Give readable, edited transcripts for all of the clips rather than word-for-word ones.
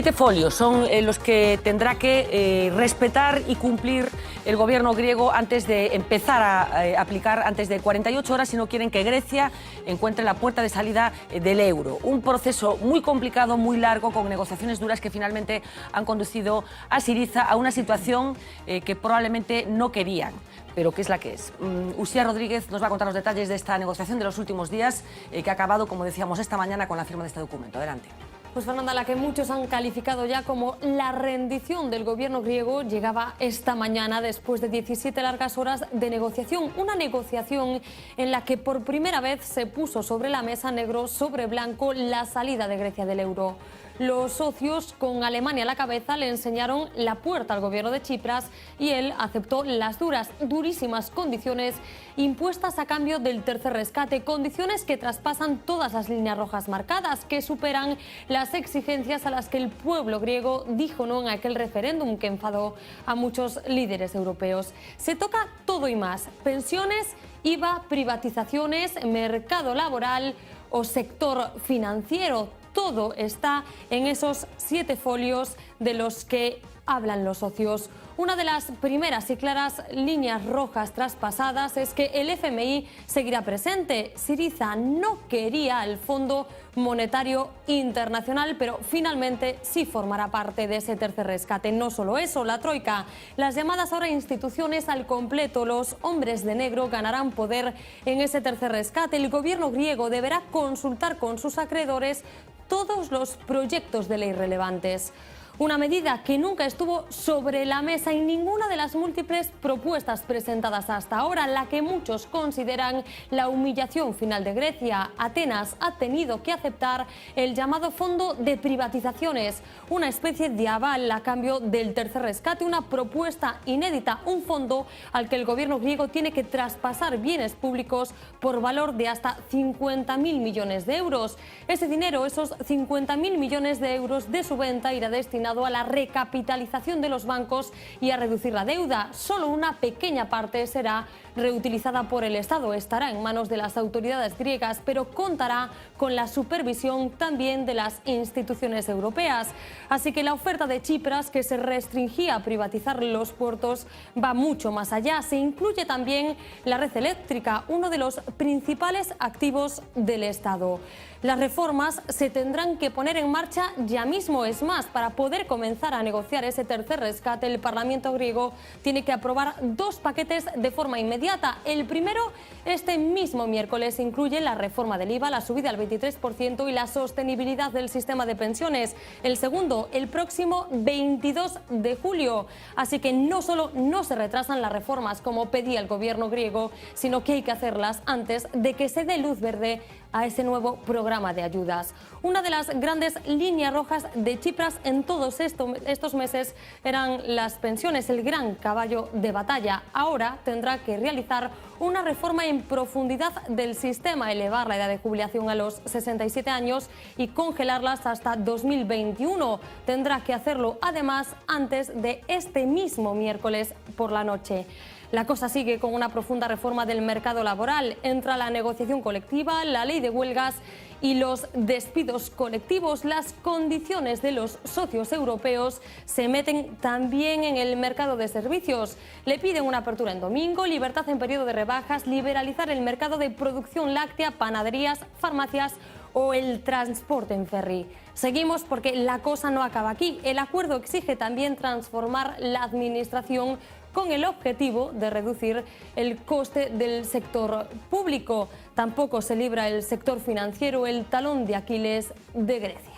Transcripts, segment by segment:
7 folios son los que tendrá que respetar y cumplir el gobierno griego antes de empezar a aplicar, antes de 48 horas, si no quieren que Grecia encuentre la puerta de salida del euro. Un proceso muy complicado, muy largo, con negociaciones duras que finalmente han conducido a Syriza a una situación que probablemente no querían, pero que es la que es. Uxía Rodríguez nos va a contar los detalles de esta negociación de los últimos días, que ha acabado, como decíamos, esta mañana con la firma de este documento. Adelante. Pues Fernanda, la que muchos han calificado ya como la rendición del gobierno griego llegaba esta mañana después de 17 largas horas de negociación. Una negociación en la que por primera vez se puso sobre la mesa negro sobre blanco la salida de Grecia del euro. Los socios, con Alemania a la cabeza, le enseñaron la puerta al gobierno de Tsipras y él aceptó las durísimas condiciones impuestas a cambio del tercer rescate, condiciones que traspasan todas las líneas rojas marcadas, que superan las exigencias a las que el pueblo griego dijo no en aquel referéndum que enfadó a muchos líderes europeos. Se toca todo y más: pensiones, IVA, privatizaciones, mercado laboral o sector financiero. Todo está en esos 7 folios de los que hablan los socios. Una de las primeras y claras líneas rojas traspasadas es que el FMI seguirá presente. Syriza no quería el Fondo Monetario Internacional, pero finalmente sí formará parte de ese tercer rescate. No solo eso, la Troika, las llamadas ahora instituciones al completo, los hombres de negro ganarán poder en ese tercer rescate. El gobierno griego deberá consultar con sus acreedores todos los proyectos de ley relevantes. Una medida que nunca estuvo sobre la mesa en ninguna de las múltiples propuestas presentadas hasta ahora, la que muchos consideran la humillación final de Grecia. Atenas ha tenido que aceptar el llamado Fondo de Privatizaciones, una especie de aval a cambio del tercer rescate, una propuesta inédita, un fondo al que el gobierno griego tiene que traspasar bienes públicos por valor de hasta 50.000 millones de euros. Ese dinero, esos 50.000 millones de euros de su venta, irá destinado a la recapitalización de los bancos y a reducir la deuda. Solo una pequeña parte será reutilizada por el Estado, estará en manos de las autoridades griegas, pero contará con la supervisión también de las instituciones europeas. Así que la oferta de Tsipras, que se restringía a privatizar los puertos, va mucho más allá. Se incluye también la red eléctrica, uno de los principales activos del Estado. Las reformas se tendrán que poner en marcha ya mismo. Es más, para poder comenzar a negociar ese tercer rescate, el Parlamento griego tiene que aprobar 2 paquetes de forma inmediata. El primero, este mismo miércoles, incluye la reforma del IVA, la subida al 23% y la sostenibilidad del sistema de pensiones. El segundo, el próximo 22 de julio. Así que no solo no se retrasan las reformas como pedía el gobierno griego, sino que hay que hacerlas antes de que se dé luz verde a ese nuevo programa de ayudas. Una de las grandes líneas rojas de Tsipras en todos estos meses eran las pensiones, el gran caballo de batalla. Ahora tendrá que realizar una reforma en profundidad del sistema, elevar la edad de jubilación a los 67 años y congelarlas hasta 2021. Tendrá que hacerlo además antes de este mismo miércoles por la noche. La cosa sigue con una profunda reforma del mercado laboral. Entra la negociación colectiva, la ley de huelgas y los despidos colectivos. Las condiciones de los socios europeos se meten también en el mercado de servicios. Le piden una apertura en domingo, libertad en periodo de rebajas, liberalizar el mercado de producción láctea, panaderías, farmacias o el transporte en ferry. Seguimos porque la cosa no acaba aquí. El acuerdo exige también transformar la administración con el objetivo de reducir el coste del sector público. Tampoco se libra el sector financiero, el talón de Aquiles de Grecia.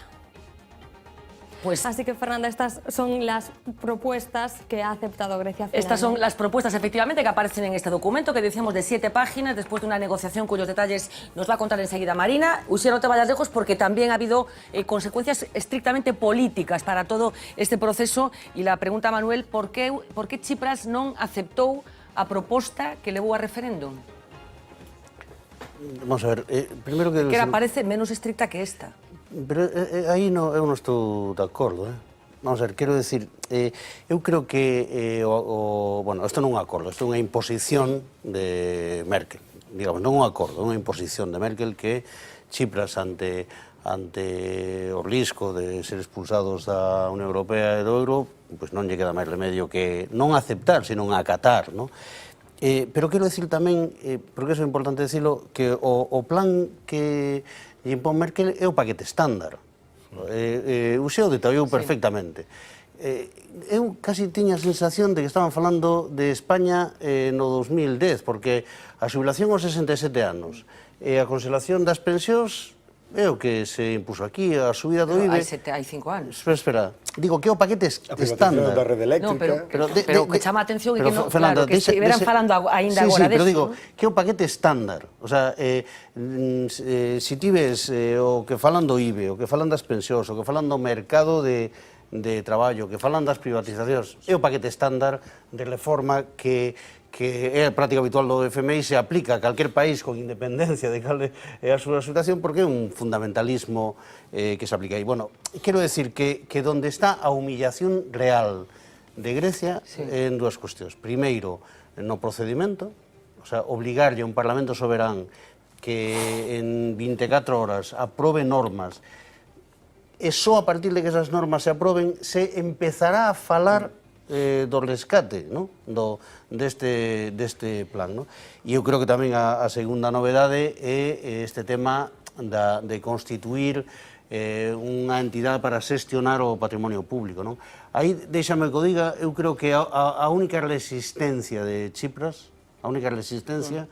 Así que, Fernanda, estas son las propuestas que ha aceptado Grecia finalmente. Estas son las propuestas, efectivamente, que aparecen en este documento, que decíamos de 7 páginas, después de una negociación cuyos detalles nos va a contar enseguida Marina. Uxía, no te vayas lejos, porque también ha habido consecuencias estrictamente políticas para todo este proceso. Y la pregunta a Manuel, por qué Tsipras non aceptou a proposta que levou a referéndum? Vamos a ver, primeiro que parece menos estricta que esta. Pero aí eu non estou de acordo, Vamos a ver, quero decir, eu creo que, bueno, isto non é un acordo, isto é unha imposición de Merkel, digamos, non un acordo, é unha imposición de Merkel que Tsipras ante ante o risco de ser expulsados da Unión Europea e do Euro, pois non lle queda máis remedio que non aceptar, senón acatar, non? Pero quero dicir tamén, porque iso é importante dicilo, que o plan que lle impón Merkel é o paquete estándar. O xeo detallou perfectamente. Eu casi tiña a sensación de que estaban falando de España no 2010, porque a xubilación aos 67 anos e a congelación das pensións é o que se impuso aquí, a subida do IBE... Hai 5 anos. Espera, digo que o paquete estándar. A rede eléctrica... No, pero me chama a atención que non, Fernando, claro, que estiveran falando aínda agora pero digo, deso, que o paquete estándar, o sea, si ti ves o que falan do IBE, o que falan das pensións, o que falan do mercado de traballo, que falan das privatizacións, é o paquete estándar de reforma que é a práctica habitual do FMI, se aplica a calquer país con independencia de cal é a súa situación, porque é un fundamentalismo que se aplica aí. Bueno, quero decir que donde está a humillación real de Grecia en dúas cuestións. Primeiro, no procedimento, o sea, obligarlle a un Parlamento soberán que en 24 horas aprobe normas e só a partir de que esas normas se aproben se empezará a falar do rescate, no? deste plan. No? E eu creo que tamén a segunda novedade é este tema de constituir unha entidade para xestionar o patrimonio público. Non? Aí, déxame que o diga, eu creo que a única resistencia de Tsipras, a única resistencia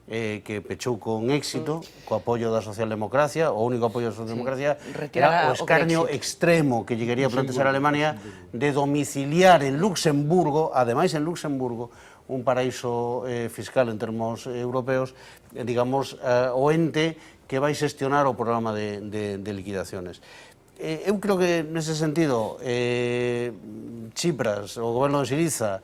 que pechou con éxito, co apoio da socialdemocracia, o único apoio da socialdemocracia, era o escarnio extremo que lle quería plantexar a Alemania de domiciliar en Luxemburgo, ademais en Luxemburgo, un paraíso fiscal en termos europeos, digamos, o ente que vai xestionar o programa de liquidaciones. Eu creo que, nese sentido, Tsipras, o goberno de Siriza,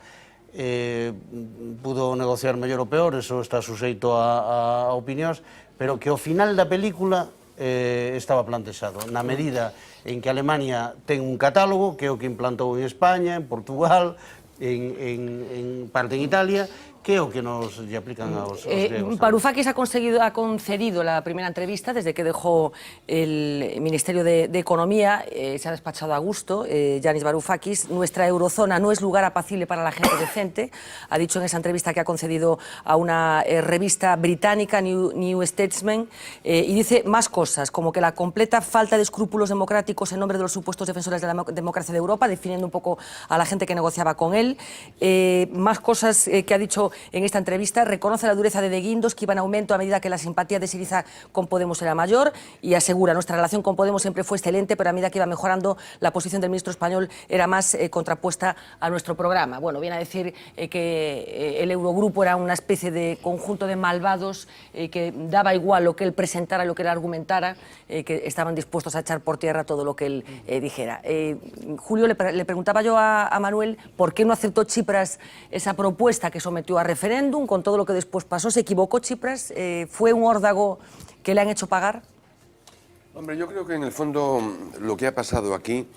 pudo negociar mellor ou peor, eso está suxeito a opinións, pero que ao final da película estaba plantexado, na medida en que Alemania ten un catálogo, que é o que implantou en España, en Portugal, en parte en Italia, que é o que nos lle aplican aos griegos. Varoufakis ha concedido la primera entrevista desde que dejó el Ministerio de Economía, se ha despachado a gusto, Yanis Varoufakis. Nuestra eurozona no es lugar apacible para la gente decente, ha dicho en esa entrevista que ha concedido a una revista británica, New Statesman, y dice más cosas, como que la completa falta de escrúpulos democráticos en nombre de los supuestos defensores de la democracia de Europa, definiendo un poco a la gente que negociaba con él. Más cosas que ha dicho en esta entrevista: reconoce la dureza de Guindos, que iba en aumento a medida que la simpatía de Syriza con Podemos era mayor, y asegura: nuestra relación con Podemos siempre fue excelente, pero a medida que iba mejorando, la posición del ministro español era más contrapuesta a nuestro programa. Bueno, viene a decir que el Eurogrupo era una especie de conjunto de malvados que daba igual lo que él presentara, lo que él argumentara, que estaban dispuestos a echar por tierra todo lo que él dijera. Julio, le preguntaba yo a Manuel por qué no aceptó Tsipras esa propuesta que sometió a referéndum, con todo lo que después pasó. ¿Se equivocó Tsipras? ¿Fue un órdago que le han hecho pagar? Hombre, yo creo que en el fondo lo que ha pasado aquí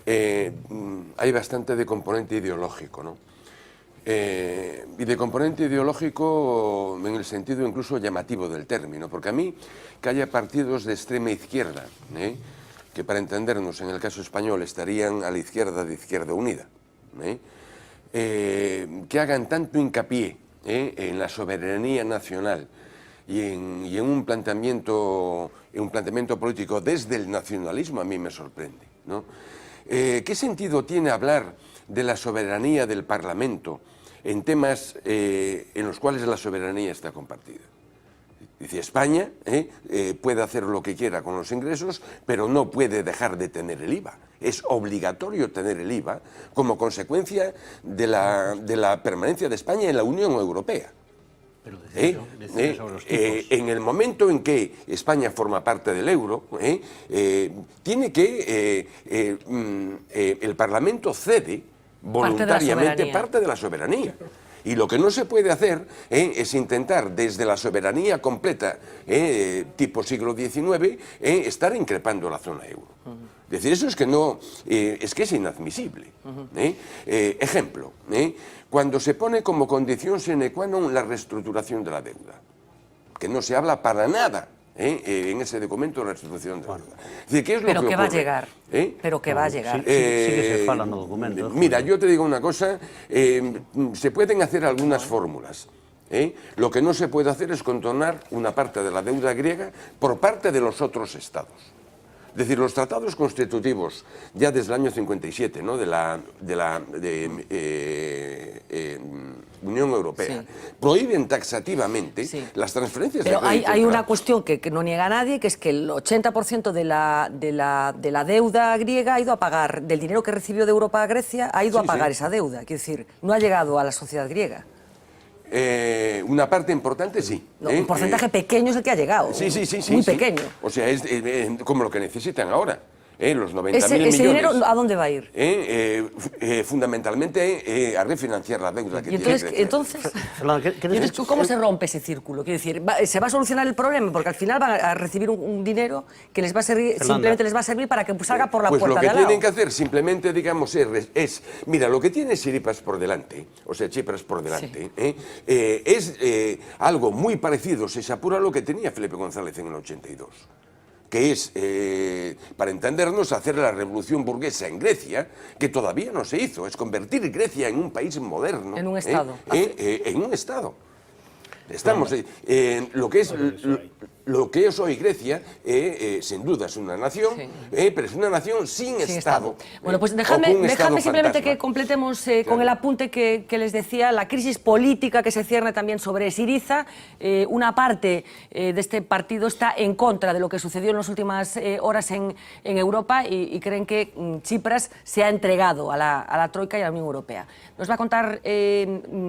hay bastante de componente ideológico, ¿no? Y de componente ideológico en el sentido incluso llamativo del término, porque a mí que haya partidos de extrema izquierda, que para entendernos en el caso español estarían a la izquierda de Izquierda Unida, que hagan tanto hincapié en la soberanía nacional y en un planteamiento político desde el nacionalismo, a mí me sorprende, ¿no? ¿Qué sentido tiene hablar de la soberanía del Parlamento en temas en los cuales la soberanía está compartida? Dice, España puede hacer lo que quiera con los ingresos, pero no puede dejar de tener el IVA. Es obligatorio tener el IVA como consecuencia de la permanencia de España en la Unión Europea. En el momento en que España forma parte del euro, tiene que el Parlamento cede voluntariamente parte de la soberanía. Y lo que no se puede hacer es intentar desde la soberanía completa, tipo siglo XIX, estar increpando la zona euro. Es decir, eso es que no, es que es inadmisible. Ejemplo, cuando se pone como condición sine qua non la reestructuración de la deuda, que no se habla para nada en ese documento de restitución de deuda. Es decir, ¿qué es lo Pero que que va a ocurre? llegar. Pero que va a llegar. Sí que se falan no documento. Mira, yo te digo una cosa, se pueden hacer algunas fórmulas. Lo que no se puede hacer es condonar una parte de la deuda griega por parte de los otros estados. Es decir, los tratados constitutivos, ya desde el año 57, ¿no? de la Unión Europea, prohíben taxativamente las transferencias de Pero crédito. hay una cuestión que no niega nadie, que es que el 80% de la deuda griega ha ido a pagar, del dinero que recibió de Europa a Grecia, ha ido a pagar esa deuda. Quiero decir, no ha llegado a la sociedad griega. Una parte importante sí. No, un porcentaje pequeño es el que ha llegado. Sí. Muy pequeño. O sea, es como lo que necesitan ahora. Los 90.000 millones. ¿Ese dinero a dónde va a ir? Fundamentalmente a refinanciar la deuda que Y tiene entonces, Grecia. ¿cómo se rompe ese círculo? Quiero decir, ¿se va a solucionar el problema? Porque al final van a recibir un dinero que les va a servir, simplemente les va a servir para que salga por la puerta de al lado. Pues lo que tienen que hacer simplemente, digamos, es mira, lo que tiene Tsipras por delante, o sea, Tsipras por delante, es algo muy parecido, si se apura, lo que tenía Felipe González en el 82. Que es, para entendernos, hacer la revolución burguesa en Grecia, que todavía no se hizo, es convertir Grecia en un país moderno. En un Estado. En un Estado. Estamos, lo que es hoy Grecia, sin duda es una nación, pero es una nación sin Estado. Bueno, pues dejadme simplemente que completemos con el apunte que les decía, la crisis política que se cierne también sobre Syriza. Una parte de este partido está en contra de lo que sucedió en las últimas horas en Europa y creen que Tsipras se ha entregado a la Troika y a la Unión Europea. Nos va a contar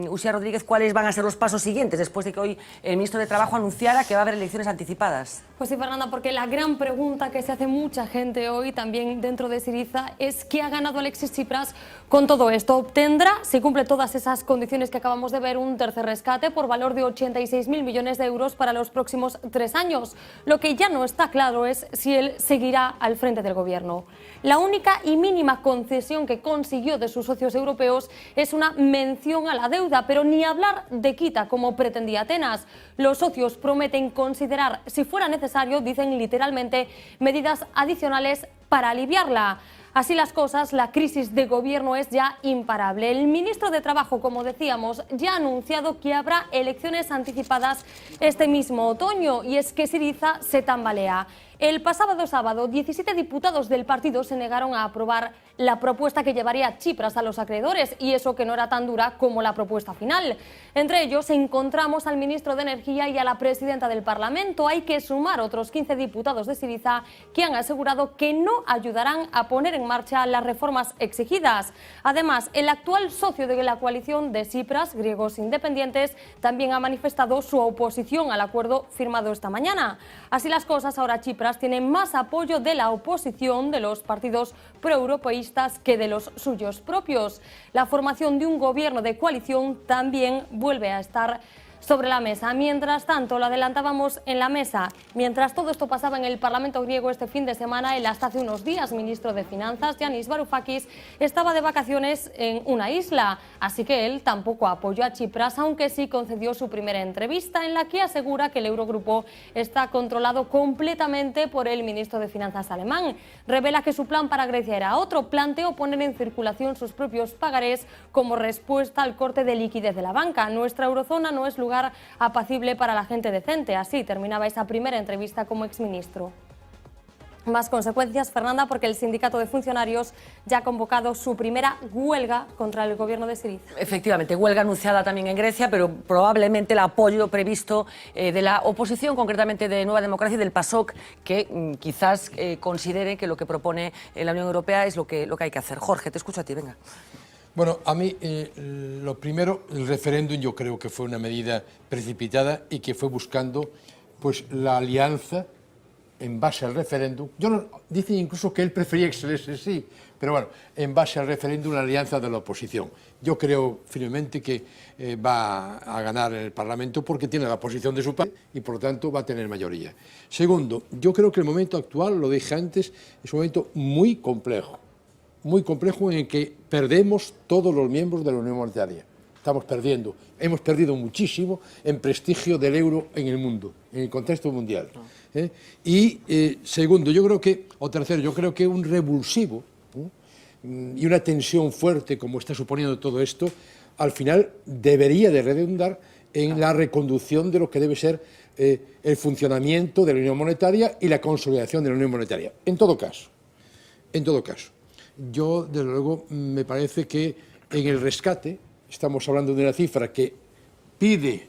Uxía Rodríguez cuáles van a ser los pasos siguientes después de que hoy el ministro de Trabajo anunciara que va a haber elecciones anticipadas. Pues sí, Fernanda, porque la gran pregunta que se hace mucha gente hoy, también dentro de Syriza, es ¿qué ha ganado Alexis Tsipras con todo esto? ¿Obtendrá, si cumple todas esas condiciones que acabamos de ver, un tercer rescate por valor de 86.000 millones de euros para los próximos 3 años? Lo que ya no está claro es si él seguirá al frente del gobierno. La única y mínima concesión que consiguió de sus socios europeos es una mención a la deuda, pero ni hablar de quita como pretendía Atenas. Los socios prometen considerar, si fuera necesario, dicen literalmente, medidas adicionales para aliviarla. Así las cosas, la crisis de gobierno es ya imparable. El ministro de Trabajo, como decíamos, ya ha anunciado que habrá elecciones anticipadas este mismo otoño, y es que Syriza se tambalea. El pasado sábado, 17 diputados del partido se negaron a aprobar la propuesta que llevaría a Tsipras a los acreedores, y eso que no era tan dura como la propuesta final. Entre ellos encontramos al ministro de Energía y a la presidenta del Parlamento. Hay que sumar otros 15 diputados de Syriza que han asegurado que no ayudarán a poner en marcha las reformas exigidas. Además, el actual socio de la coalición de Tsipras, Griegos Independientes, también ha manifestado su oposición al acuerdo firmado esta mañana. Así las cosas, ahora Tsipras tiene más apoyo de la oposición, de los partidos proeuropeístas, que de los suyos propios. La formación de un gobierno de coalición también vuelve a estar sobre la mesa. Mientras tanto, lo adelantábamos en la mesa, mientras todo esto pasaba en el Parlamento griego este fin de semana, el hasta hace unos días ministro de Finanzas, Yanis Varoufakis, estaba de vacaciones en una isla, así que él tampoco apoyó a Tsipras, aunque sí concedió su primera entrevista en la que asegura que el Eurogrupo está controlado completamente por el ministro de Finanzas alemán. Revela que su plan para Grecia era otro, planteó poner en circulación sus propios pagarés como respuesta al corte de liquidez de la banca. Nuestra eurozona no es lugar apacible para la gente decente. Así terminaba esa primera entrevista como exministro. Más consecuencias, Fernanda, porque el sindicato de funcionarios ya ha convocado su primera huelga contra el gobierno de Syriza. Efectivamente, huelga anunciada también en Grecia, pero probablemente el apoyo previsto de la oposición, concretamente de Nueva Democracia y del PASOK, que quizás considere que lo que propone la Unión Europea es lo que hay que hacer. Jorge, te escucho a ti, venga. Bueno, a mí lo primero, el referéndum yo creo que fue una medida precipitada y que fue buscando pues la alianza en base al referéndum. Dicen incluso que él prefería que se sí, pero bueno, en base al referéndum la alianza de la oposición. Yo creo firmemente que va a ganar en el Parlamento porque tiene la posición de su país y por lo tanto va a tener mayoría. Segundo, yo creo que el momento actual, lo dije antes, es un momento muy complejo en el que perdemos todos los miembros de la Unión Monetaria. estamos perdiendo. Hemos perdido muchísimo en prestigio del euro en el mundo, en el contexto mundial. Y segundo, yo creo que, o tercero, yo creo que un revulsivo y una tensión fuerte como está suponiendo todo esto, al final debería de redundar en la reconducción de lo que debe ser el funcionamiento de la Unión Monetaria y la consolidación de la Unión Monetaria. En todo caso, yo, desde luego, me parece que en el rescate, estamos hablando de una cifra que pide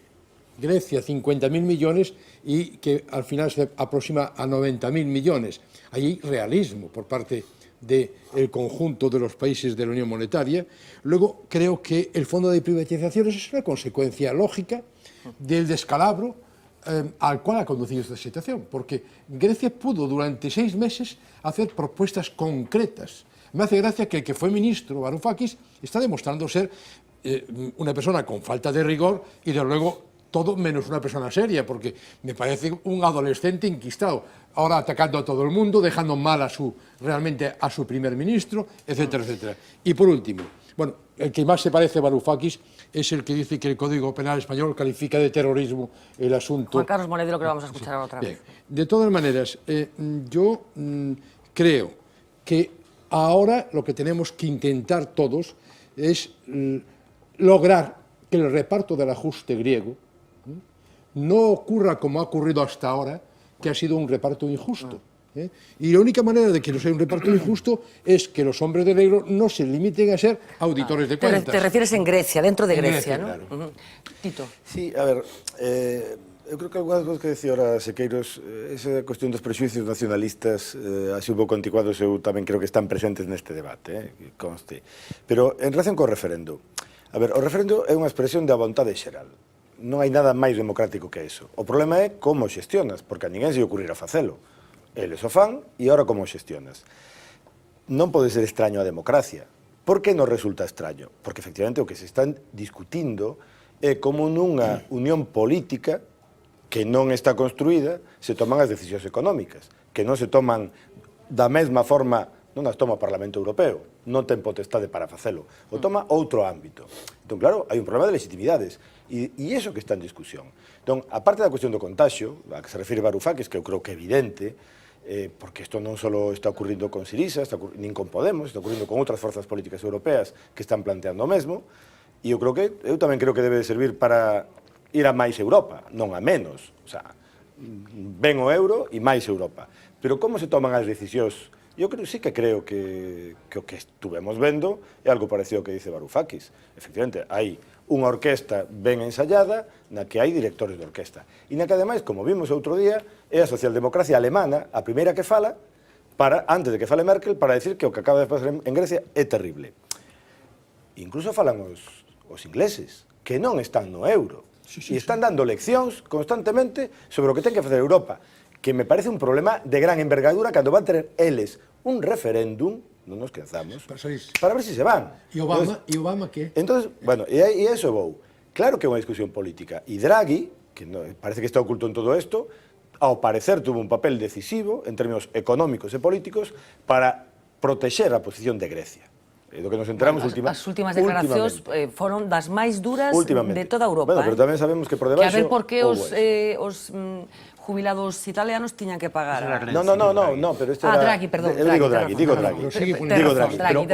Grecia 50.000 millones y que al final se aproxima a 90.000 millones. Hay realismo por parte del conjunto de los países de la Unión Monetaria. Luego, creo que el fondo de privatizaciones es una consecuencia lógica del descalabro al cual ha conducido esta situación, porque Grecia pudo durante 6 meses hacer propuestas concretas. Me hace gracia que el que fue ministro, Varoufakis, está demostrando ser una persona con falta de rigor y, de luego, todo menos una persona seria, porque me parece un adolescente inquistado, ahora atacando a todo el mundo, dejando mal realmente a su primer ministro, etcétera, etcétera. Y por último, bueno, el que más se parece a Varoufakis es el que dice que el Código Penal español califica de terrorismo el asunto. Juan Carlos Monedero, que lo vamos a escuchar ahora otra vez. Bien. De todas maneras, yo creo que ahora lo que tenemos que intentar todos es lograr que el reparto del ajuste griego no ocurra como ha ocurrido hasta ahora, que ha sido un reparto injusto. Y la única manera de que no sea un reparto injusto es que los hombres de negro no se limiten a ser auditores de cuentas. Te refieres en Grecia, dentro de Grecia, ¿no? Claro. Tito. Sí, a ver, eu creo que algunhas cousas que decía ahora Sequeiros, esa cuestión dos prexuicios nacionalistas, así un pouco anticuados, eu tamén creo que están presentes neste debate, que conste. Pero en relación co referendo, a ver, o referendo é unha expresión da vontade xeral. Non hai nada máis democrático que eso. O problema é como xestionas, porque a ninguén se ocurrirá facelo. Eles o fan e ahora como xestionas. Non pode ser extraño a democracia. Por que non resulta extraño? Porque efectivamente o que se están discutindo é como nunha unión política que non está construída se toman as decisións económicas, que non se toman da mesma forma, non as toma o Parlamento Europeo, non ten potestade para facelo, o toma outro ámbito. Entón, claro, hai un problema de legitimidades, e iso que está en discusión. Entón, a parte da cuestión do contagio, a que se refire Varoufakis, que eu creo que é evidente, porque isto non só está ocurrindo con Syriza, nin con Podemos, está ocurrindo con outras forzas políticas europeas que están planteando o mesmo, e eu tamén creo que debe de servir para ir a máis Europa, non a menos. O sea, ven o euro e máis Europa. Pero como se toman as decisións? Eu sí que creo que o que estuvemos vendo é algo parecido ao que dice Varoufakis. Efectivamente, hai unha orquesta ben ensayada na que hai directores de orquesta. E na que, ademais, como vimos outro día, é a socialdemocracia alemana a primeira que fala, antes de que fale Merkel, para decir que o que acaba de pasar en Grecia é terrible. Incluso falan os ingleses, que non están no euro. E están dando leccións constantemente sobre o que ten que facer Europa, que me parece un problema de gran envergadura cando van ter eles un referéndum, non nos quenzamos, para ver se se van. E Obama que? Entonces, bueno, e iso vou. Claro que é unha discusión política. E Draghi, que parece que está oculto en todo isto, ao parecer tuvo un papel decisivo en términos económicos e políticos para protexer a posición de Grecia. Do que nos enteramos as últimas declaracións foron das máis duras de toda Europa. Bueno, pero tamén sabemos que por debaixo... Que a ver por que os jubilados italianos tiñan que pagar. No, pero este era... Draghi, perdón. Eu digo Draghi. Digo Draghi. Pero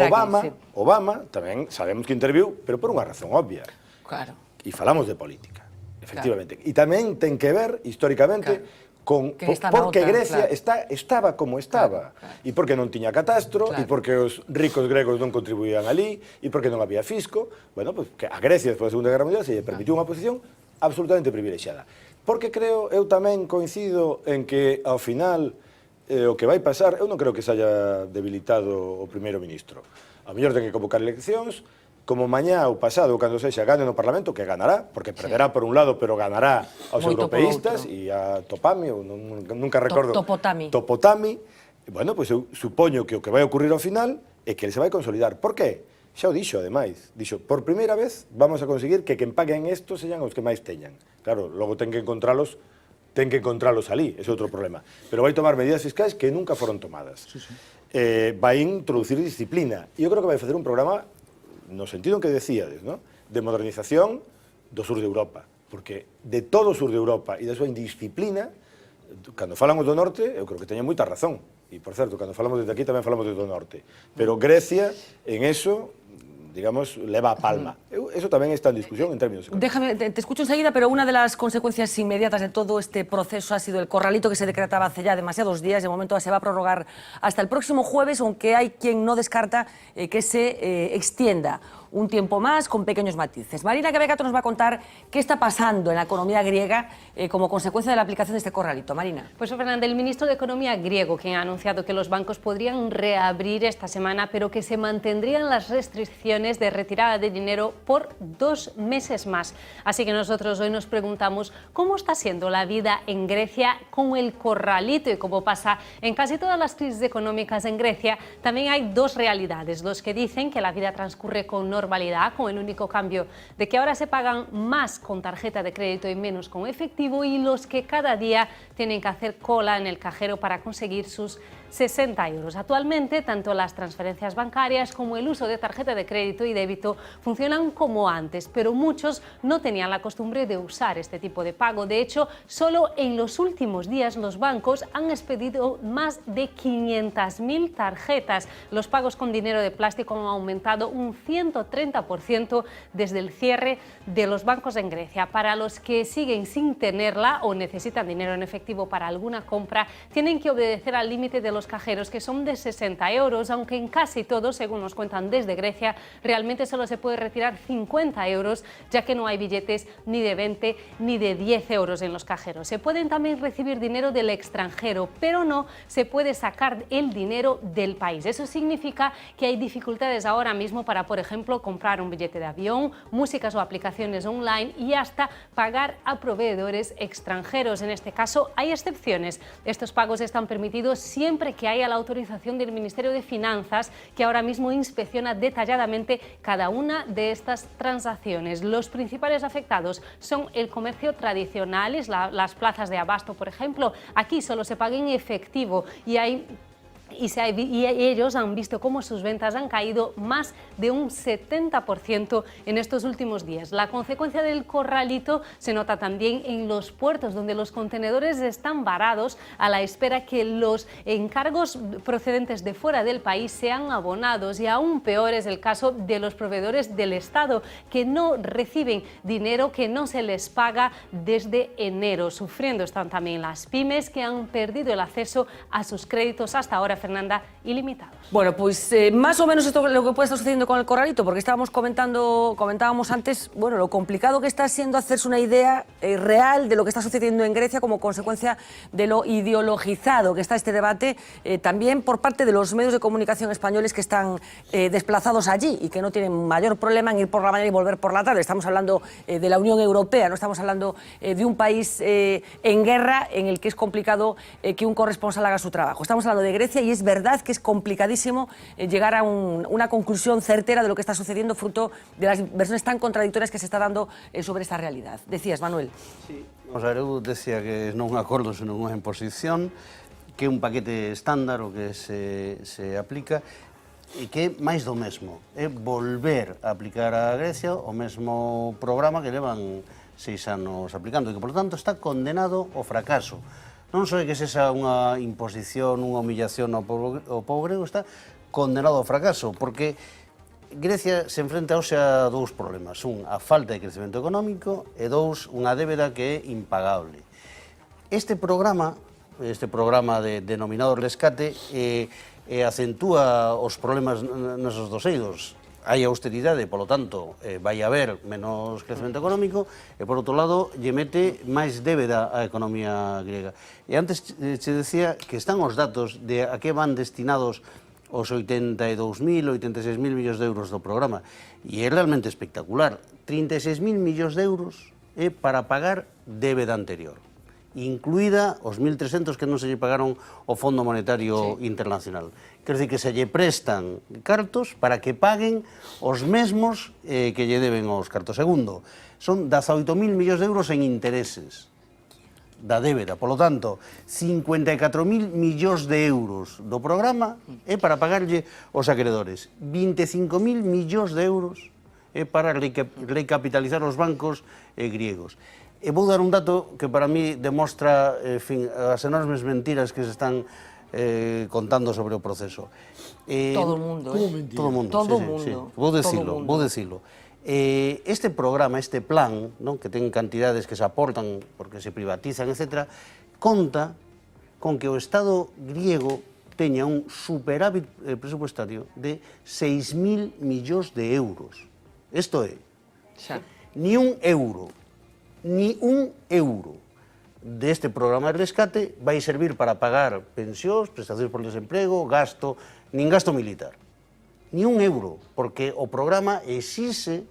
Obama tamén sabemos que interviu, pero por unha razón obvia. Claro. E falamos de política, efectivamente. E tamén ten que ver, históricamente, porque Grecia estaba como estaba, e porque non tiña catastro, e porque os ricos gregos non contribuían ali, e porque non había fisco. Bueno, pues que a Grecia despois da Segunda Guerra Mundial se lle permitiu unha posición absolutamente privilexiada. Porque creo, eu tamén coincido en que ao final o que vai pasar, eu non creo que se haya debilitado o primeiro ministro. A mellor ten que convocar eleccións, como mañá ou pasado, cando sexa, gane no Parlamento, que ganará, porque perderá por un lado, pero ganará aos europeístas e a Topami, ou nunca recordo... Topotami. Bueno, pois eu supoño que o que vai ocurrir ao final é que ele se vai consolidar. Por qué? Xa o dixo, ademais. Dixo, por primeira vez vamos a conseguir que quen paguen estos sean os que máis teñan. Claro, logo ten que encontralos alí, ese é outro problema. Pero vai tomar medidas fiscais que nunca foron tomadas. Vai introducir disciplina. E eu creo que vai facer un programa no sentido en que decíades, ¿no? de modernización do sur de Europa, porque de todo o sur de Europa e da súa indisciplina, cando falamos do norte, eu creo que teñen moita razón. E, por certo, cando falamos desde aquí tamén falamos desde o norte. Pero Grecia, en eso, digamos, leva a palma. Eso tamén está en discusión en términos económicos. Déjame, te escucho enseguida, pero una de las consecuencias inmediatas de todo este proceso ha sido el corralito que se decretaba hace ya demasiados días. De momento se va a prorrogar hasta el próximo jueves, aunque hay quien no descarta que se extienda un tiempo más con pequeños matices. Marina Kebecato nos va a contar qué está pasando en la economía griega como consecuencia de la aplicación de este corralito. Marina. Pues Fernanda, el ministro de Economía griego, quien ha anunciado que los bancos podrían reabrir esta semana, pero que se mantendrían las restricciones de retirada de dinero por 2 meses más. Así que nosotros hoy nos preguntamos cómo está siendo la vida en Grecia con el corralito, y como pasa en casi todas las crisis económicas en Grecia, también hay dos realidades: los que dicen que la vida transcurre con normalidad, con el único cambio de que ahora se pagan más con tarjeta de crédito y menos con efectivo, y los que cada día tienen que hacer cola en el cajero para conseguir sus 60 euros. Actualmente, tanto las transferencias bancarias como el uso de tarjeta de crédito y débito funcionan como antes, pero muchos no tenían la costumbre de usar este tipo de pago. De hecho, solo en los últimos días los bancos han expedido más de 500.000 tarjetas. Los pagos con dinero de plástico han aumentado un 130% desde el cierre de los bancos en Grecia. Para los que siguen sin tenerla o necesitan dinero en efectivo para alguna compra, tienen que obedecer al límite de los cajeros, que son de 60 euros, aunque en casi todos, según nos cuentan desde Grecia, realmente solo se puede retirar 50 euros, ya que no hay billetes ni de 20 ni de 10 euros en los cajeros. Se pueden también recibir dinero del extranjero, pero no se puede sacar el dinero del país. Eso significa que hay dificultades ahora mismo para, por ejemplo, comprar un billete de avión, músicas o aplicaciones online y hasta pagar a proveedores extranjeros. En este caso hay excepciones. Estos pagos están permitidos siempre que haya la autorización del Ministerio de Finanzas, que ahora mismo inspecciona detalladamente cada una de estas transacciones. Los principales afectados son el comercio tradicional, las plazas de abasto, por ejemplo. Aquí solo se paga en efectivo y ellos han visto cómo sus ventas han caído más de un 70% en estos últimos días. La consecuencia del corralito se nota también en los puertos, donde los contenedores están varados a la espera que los encargos procedentes de fuera del país sean abonados, y aún peor es el caso de los proveedores del Estado, que no reciben dinero, que no se les paga desde enero. Sufriendo están también las pymes, que han perdido el acceso a sus créditos hasta ahora, Fernanda, ilimitados. Bueno, pues más o menos esto es lo que puede estar sucediendo con el corralito, porque comentábamos antes, bueno, lo complicado que está siendo hacerse una idea real de lo que está sucediendo en Grecia como consecuencia de lo ideologizado que está este debate, también por parte de los medios de comunicación españoles que están desplazados allí y que no tienen mayor problema en ir por la mañana y volver por la tarde. Estamos hablando de la Unión Europea, no estamos hablando de un país en guerra en el que es complicado que un corresponsal haga su trabajo. Estamos hablando de Grecia, y es verdad que es complicadísimo llegar a una conclusión certera de lo que está sucediendo, fruto de las versiones tan contradictorias que se está dando sobre esta realidad. Decías, Manuel. Sí, vamos a ver, eu decía que non un acordo, senón unha imposición, que é un paquete estándar o que se aplica, e que é máis do mesmo, é volver a aplicar a Grecia o mesmo programa que levan 6 anos aplicando, e que, por lo tanto, está condenado ao fracaso. Non só que sexa unha imposición, unha humillación ao povo grego, está condenado ao fracaso, porque Grecia se enfrenta hoxe a dous problemas. Un, a falta de crecemento económico, e dous, unha débeda que é impagable. Este programa denominado rescate acentúa os problemas nesos doseiros. Hai austeridade, polo tanto, vai haber menos crecemento económico, e, por outro lado, lle mete máis débeda á economía griega. E antes che decía que están os datos de a que van destinados os 82.000, 86.000 millóns de euros do programa. E é realmente espectacular. 36.000 millóns de euros é para pagar débeda anterior, incluída os 1.300 que non se lle pagaron ao Fondo Monetario Internacional. Quer dizer que se lle prestan cartos para que paguen os mesmos que lle deben aos cartos. Segundo, son 18.000 millóns de euros en intereses da débeda. Por lo tanto, 54.000 millóns de euros do programa é para pagarlle aos acreedores. 25.000 millóns de euros para recapitalizar os bancos griegos. E vou dar un dato que para mí demostra as enormes mentiras que se están contando sobre o proceso. Todo o mundo. Todo o mundo. Todo o sí, mundo. sí. Vou decirlo, Todo o vou decirlo. Este programa, este plan, non, que ten cantidades que se aportan porque se privatizan, etc., conta con que o Estado griego teña un superávit presupuestario de 6.000 millóns de euros. Isto é, ni un euro deste programa de rescate vai servir para pagar pensións, prestacións por desemprego, gasto, nin gasto militar. Ni un euro, porque o programa exixe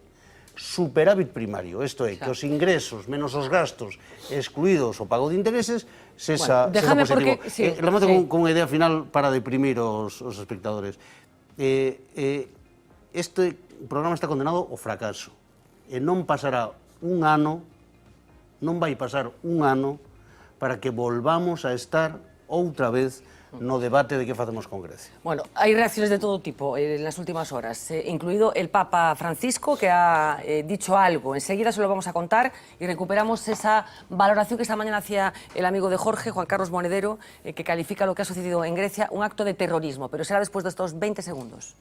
superávit primario, isto é, que os ingresos menos os gastos excluídos o pago de intereses sexa positivo. Remate con unha idea final para deprimir os espectadores. Este programa está condenado ao fracaso e non pasará un ano, non vai pasar un ano para que volvamos a estar outra vez no debate de qué facemos con Grecia. Bueno, hay reacciones de todo tipo en las últimas horas, incluido el Papa Francisco, que ha dicho algo. Enseguida se lo vamos a contar y recuperamos esa valoración que esta mañana hacía el amigo de Jorge, Juan Carlos Monedero, que califica lo que ha sucedido en Grecia un acto de terrorismo, pero será después de estos 20 segundos.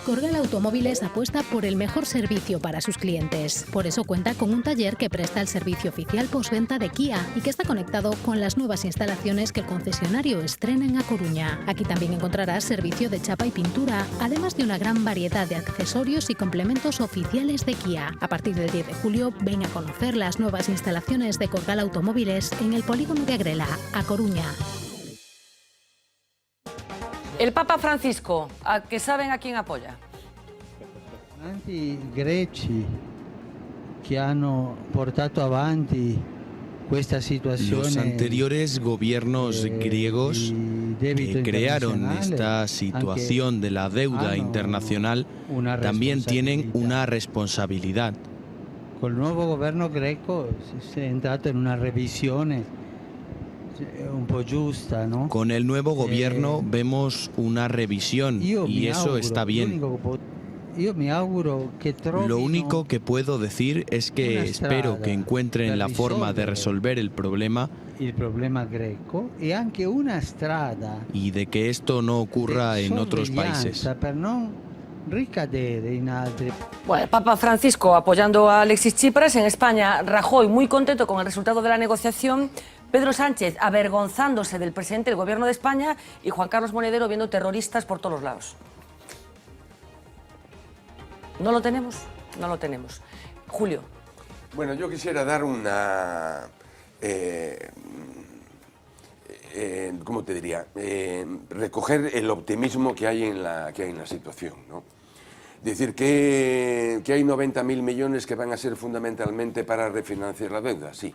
Corgal Automóviles apuesta por el mejor servicio para sus clientes. Por eso cuenta con un taller que presta el servicio oficial postventa de Kia y que está conectado con las nuevas instalaciones que el concesionario estrena en A Coruña. Aquí también encontrarás servicio de chapa y pintura, además de una gran variedad de accesorios y complementos oficiales de Kia. A partir del 10 de julio, ven a conocer las nuevas instalaciones de Corgal Automóviles en el polígono de Agrela, A Coruña. El Papa Francisco, ¿a que saben a quién apoya? Tanti greci che hanno portato avanti questa situazione. Los anteriores gobiernos griegos que crearon esta situación de la deuda internacional también tienen una responsabilidad. Con el nuevo gobierno greco se è entrato en una revisione un po' giusta, ¿no? Con el nuevo gobierno vemos una revisión y eso está bien. Lo único que puedo decir es que espero que encuentren la forma de resolver el problema greco y de que esto no ocurra en otros países. Bueno, el Papa Francisco apoyando a Alexis Tsipras. En España, Rajoy muy contento con el resultado de la negociación, Pedro Sánchez avergonzándose del presidente del Gobierno de España y Juan Carlos Monedero viendo terroristas por todos los lados. ¿No lo tenemos? No lo tenemos. Julio. Bueno, yo quisiera dar una... ¿cómo te diría? Recoger el optimismo que hay en la situación, ¿no? Decir que hay 90.000 millones que van a ser fundamentalmente para refinanciar la deuda, sí.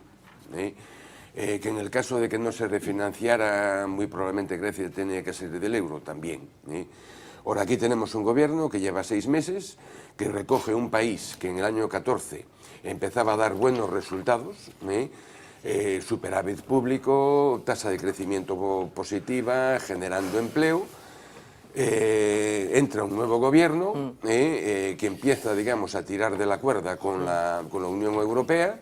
Que en el caso de que no se refinanciara, muy probablemente Grecia tenía que salir del euro también. Ahora aquí tenemos un gobierno que lleva 6 meses, que recoge un país que en el año 14 empezaba a dar buenos resultados, superávit público, tasa de crecimiento positiva, generando empleo. Entra un nuevo gobierno que empieza, digamos, a tirar de la cuerda con la Unión Europea,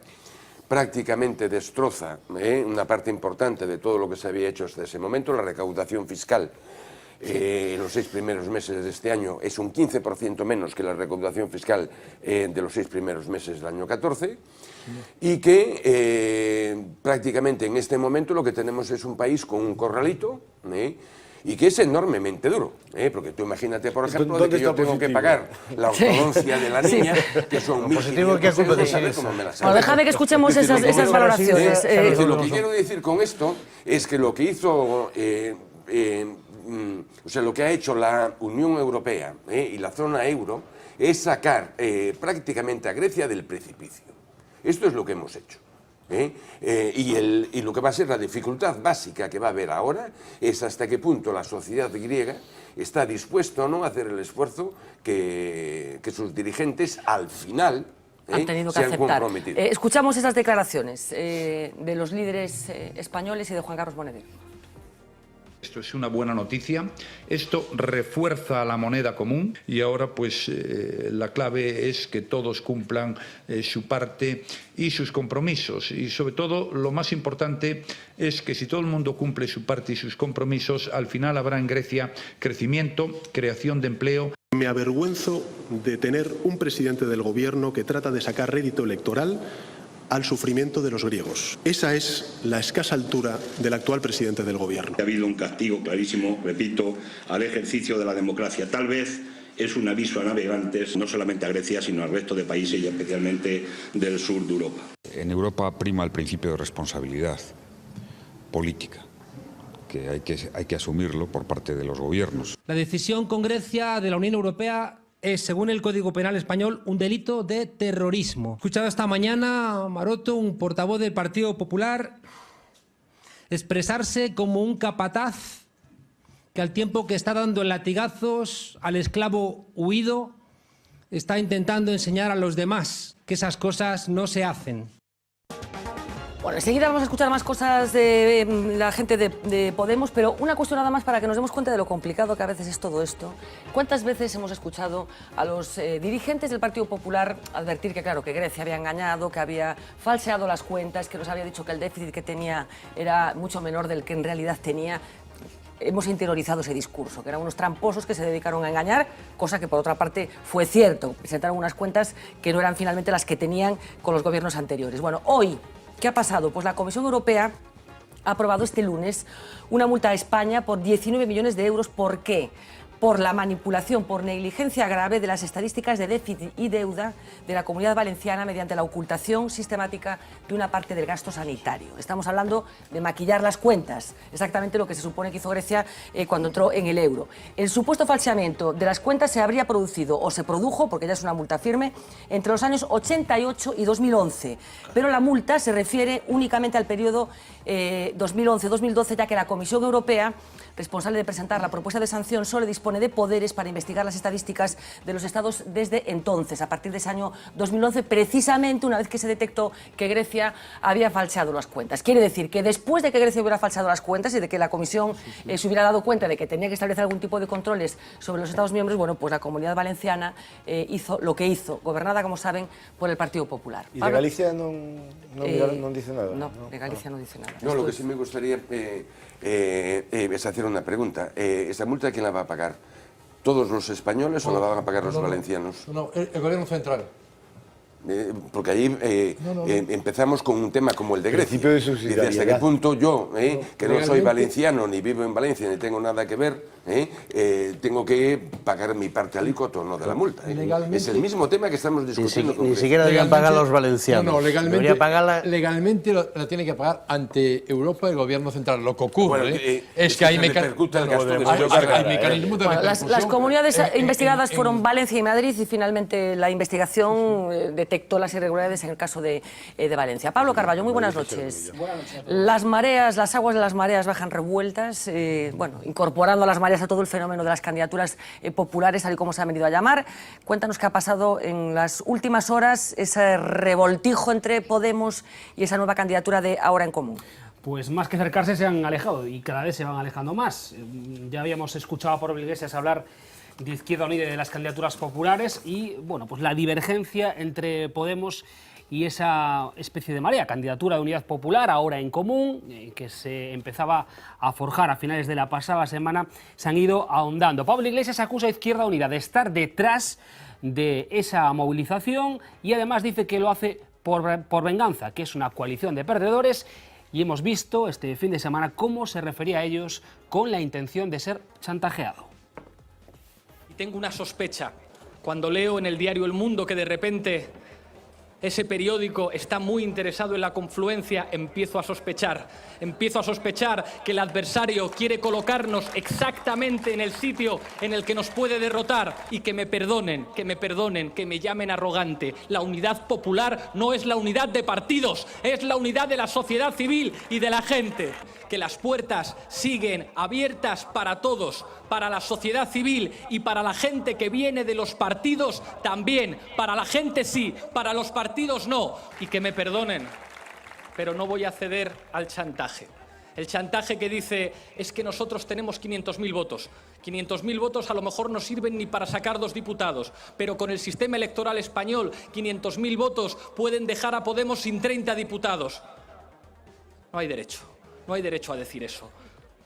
prácticamente destroza una parte importante de todo lo que se había hecho hasta ese momento. La recaudación fiscal en los 6 primeros meses de este año es un 15% menos que la recaudación fiscal de los 6 primeros meses del año 14, y que prácticamente en este momento lo que tenemos es un país con un corralito, y que es enormemente duro, porque tú imagínate, por ejemplo, de que yo tengo que pagar la ortodoncia de la niña, que son 1.500 euros, ¿sabes cómo me la saco? Bueno, déjame que escuchemos esas valoraciones. Lo que quiero decir con esto es que lo que hizo, o sea, lo que ha hecho la Unión Europea y la zona euro es sacar prácticamente a Grecia del precipicio. Esto es lo que hemos hecho. Y lo que va a ser la dificultad básica que va a haber ahora es hasta qué punto la sociedad griega está dispuesta o no a hacer el esfuerzo que sus dirigentes al final han tenido que aceptar. Escuchamos esas declaraciones de los líderes españoles y de Juan Carlos Monedero. Esto es una buena noticia, esto refuerza la moneda común y ahora pues la clave es que todos cumplan su parte y sus compromisos y sobre todo lo más importante es que si todo el mundo cumple su parte y sus compromisos, al final habrá en Grecia crecimiento, creación de empleo. Me avergüenzo de tener un presidente del gobierno que trata de sacar rédito electoral al sufrimiento de los griegos. Esa es la escasa altura del actual presidente del gobierno. Ha habido un castigo clarísimo, repito, al ejercicio de la democracia. Tal vez es un aviso a navegantes, no solamente a Grecia, sino al resto de países y especialmente del sur de Europa. En Europa prima el principio de responsabilidad política, que hay que asumirlo por parte de los gobiernos. La decisión con Grecia de la Unión Europea es, según el Código Penal español, un delito de terrorismo. He escuchado esta mañana a Maroto, un portavoz del Partido Popular, expresarse como un capataz que al tiempo que está dando latigazos al esclavo huido, está intentando enseñar a los demás que esas cosas no se hacen. Bueno, enseguida vamos a escuchar más cosas de la gente de Podemos, pero una cuestión nada más para que nos demos cuenta de lo complicado que a veces es todo esto. ¿Cuántas veces hemos escuchado a los dirigentes del Partido Popular advertir que, claro, que Grecia había engañado, que había falseado las cuentas, que nos había dicho que el déficit que tenía era mucho menor del que en realidad tenía? Hemos interiorizado ese discurso, que eran unos tramposos que se dedicaron a engañar, cosa que por otra parte fue cierto. Presentaron unas cuentas que no eran finalmente las que tenían con los gobiernos anteriores. Bueno, hoy, ¿qué ha pasado? Pues la Comisión Europea ha aprobado este lunes una multa a España por 19 millones de euros. ¿Por qué? Por la manipulación, por negligencia grave de las estadísticas de déficit y deuda de la Comunidad Valenciana mediante la ocultación sistemática de una parte del gasto sanitario. Estamos hablando de maquillar las cuentas, exactamente lo que se supone que hizo Grecia cuando entró en el euro. El supuesto falseamiento de las cuentas se habría producido, o se produjo, porque ya es una multa firme, entre los años 88 y 2011. Pero la multa se refiere únicamente al periodo 2011-2012, ya que la Comisión Europea, responsable de presentar la propuesta de sanción, solo dispone de poderes para investigar las estadísticas de los estados desde entonces, a partir de ese año 2011, precisamente una vez que se detectó que Grecia había falseado las cuentas. Quiere decir que después de que Grecia hubiera falseado las cuentas y de que la Comisión se hubiera dado cuenta de que tenía que establecer algún tipo de controles sobre los Estados miembros, bueno, pues la Comunidad Valenciana hizo lo que hizo, gobernada, como saben, por el Partido Popular. ¿Y de Galicia no dice nada? No, de Galicia no dice nada. No, lo que sí me gustaría es hacer una pregunta. ¿Esa multa quién la va a pagar? ¿Todos los españoles o la van a pagar los valencianos? No, el gobierno central. Porque allí empezamos con un tema como el de Grecia. Principio de subsidiariedad. ¿Hasta qué punto yo, que no soy valenciano, ni vivo en Valencia, ni tengo nada que ver, tengo que pagar mi parte alícuota o no de la multa? Es el mismo tema que estamos discutiendo. Ni siquiera deberían pagar los valencianos. No, legalmente la tiene que pagar ante Europa el gobierno central. Lo que ocurre es que hay mecanismos de repercusión. Las comunidades investigadas fueron Valencia y Madrid y finalmente la investigación detectó las irregularidades en el caso de Valencia. Pablo Carballo, muy buenas noches. Las mareas, las aguas de las mareas bajan revueltas, bueno, incorporando a las mareas a todo el fenómeno de las candidaturas populares, tal y como se ha venido a llamar. Cuéntanos qué ha pasado en las últimas horas, ese revoltijo entre Podemos y esa nueva candidatura de Ahora en Común. Pues más que acercarse se han alejado y cada vez se van alejando más. Ya habíamos escuchado a Pablo Iglesias hablar de Izquierda Unida y de las candidaturas populares y bueno, pues la divergencia entre Podemos y esa especie de marea, candidatura de Unidad Popular, Ahora en Común, que se empezaba a forjar a finales de la pasada semana, se han ido ahondando. Pablo Iglesias acusa a Izquierda Unida de estar detrás de esa movilización y además dice que lo hace por venganza, que es una coalición de perdedores, y hemos visto este fin de semana cómo se refería a ellos con la intención de ser chantajeado. Tengo una sospecha cuando leo en el diario El Mundo que de repente ese periódico está muy interesado en la confluencia. Empiezo a sospechar que el adversario quiere colocarnos exactamente en el sitio en el que nos puede derrotar y que me perdonen, que me llamen arrogante. La unidad popular no es la unidad de partidos, es la unidad de la sociedad civil y de la gente. Que las puertas siguen abiertas para todos, para la sociedad civil y para la gente que viene de los partidos también. Para la gente sí, para los partidos no. Y que me perdonen, pero no voy a ceder al chantaje. El chantaje que dice es que nosotros tenemos 500.000 votos. 500.000 votos a lo mejor no sirven ni para sacar 2 diputados, pero con el sistema electoral español 500.000 votos pueden dejar a Podemos sin 30 diputados. No hay derecho a decir eso.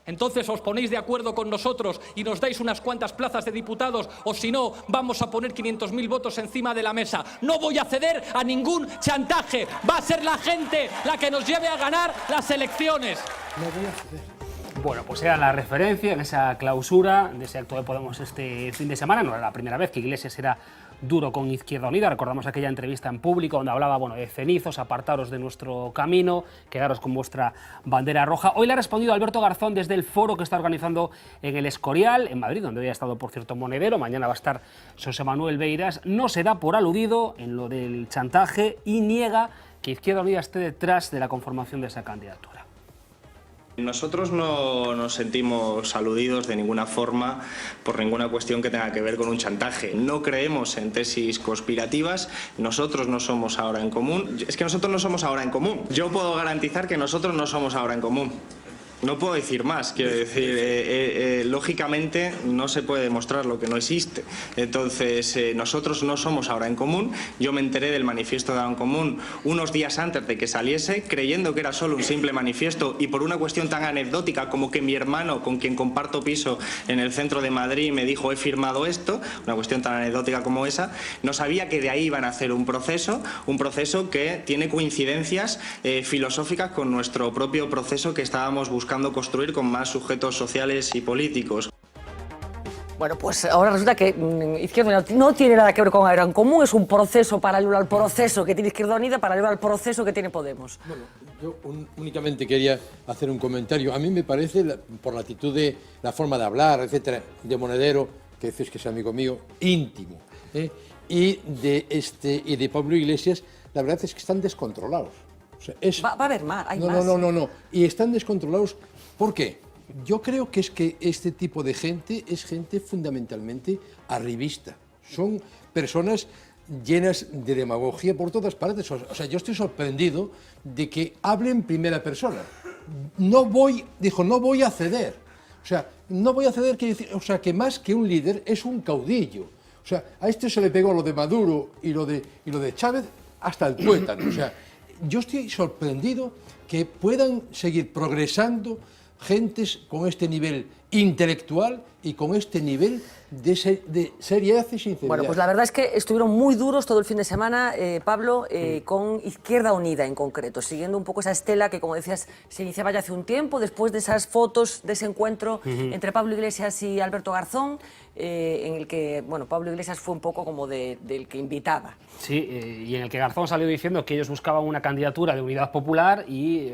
Entonces os ponéis de acuerdo con nosotros y nos dais unas cuantas plazas de diputados, o si no, vamos a poner 500.000 votos encima de la mesa. No voy a ceder a ningún chantaje. Va a ser la gente la que nos lleve a ganar las elecciones. No voy a ceder. Bueno, pues era la referencia en esa clausura de ese acto de Podemos este fin de semana. No era la primera vez que Iglesias era duro con Izquierda Unida. Recordamos aquella entrevista en público donde hablaba, bueno, de cenizos, apartaros de nuestro camino, quedaros con vuestra bandera roja. Hoy le ha respondido Alberto Garzón desde el foro que está organizando en el Escorial, en Madrid, donde hoy ha estado, por cierto, Monedero. Mañana va a estar José Manuel Beiras. No se da por aludido en lo del chantaje y niega que Izquierda Unida esté detrás de la conformación de esa candidatura. Nosotros no nos sentimos aludidos de ninguna forma por ninguna cuestión que tenga que ver con un chantaje. No creemos en tesis conspirativas. Nosotros no somos ahora en común. Es que nosotros no somos ahora en común. Yo puedo garantizar que nosotros no somos ahora en común. No puedo decir más, quiero decir, lógicamente no se puede demostrar lo que no existe. Entonces, nosotros no somos ahora en común. Yo me enteré del manifiesto de ahora en común unos días antes de que saliese, creyendo que era solo un simple manifiesto y por una cuestión tan anecdótica como que mi hermano, con quien comparto piso en el centro de Madrid, me dijo he firmado esto, una cuestión tan anecdótica como esa, no sabía que de ahí iban a hacer un proceso que tiene coincidencias filosóficas con nuestro propio proceso que estábamos buscando construir con más sujetos sociales y políticos. Bueno, pues ahora resulta que Izquierda Unida no tiene nada que ver con Ahora en Común, es un proceso paralelo al proceso que tiene Izquierda Unida, paralelo al proceso que tiene Podemos. Bueno, yo únicamente quería hacer un comentario. A mí me parece, por la actitud de la forma de hablar, etcétera, de Monedero, que dices que es amigo mío, íntimo, y de Pablo Iglesias, la verdad es que están descontrolados. O sea, va a haber más, hay más. No. Y están descontrolados. ¿Por qué? Yo creo que es que este tipo de gente es gente fundamentalmente arribista. Son personas llenas de demagogia por todas partes. O sea, yo estoy sorprendido de que hable en primera persona. No voy a ceder. O sea, no voy a ceder, quiere decir, o sea, que más que un líder es un caudillo. O sea, a este se le pegó lo de Maduro y lo de Chávez hasta el tuétano. O sea, yo estoy sorprendido que puedan seguir progresando gentes con este nivel intelectual y con este nivel de seriedad y sinceridad. Bueno, pues la verdad es que estuvieron muy duros todo el fin de semana, Pablo, con Izquierda Unida en concreto, siguiendo un poco esa estela que, como decías, se iniciaba ya hace un tiempo, después de esas fotos de ese encuentro entre Pablo Iglesias y Alberto Garzón, en el que, bueno, Pablo Iglesias fue un poco como del que invitaba. Sí, y en el que Garzón salió diciendo que ellos buscaban una candidatura de Unidad Popular y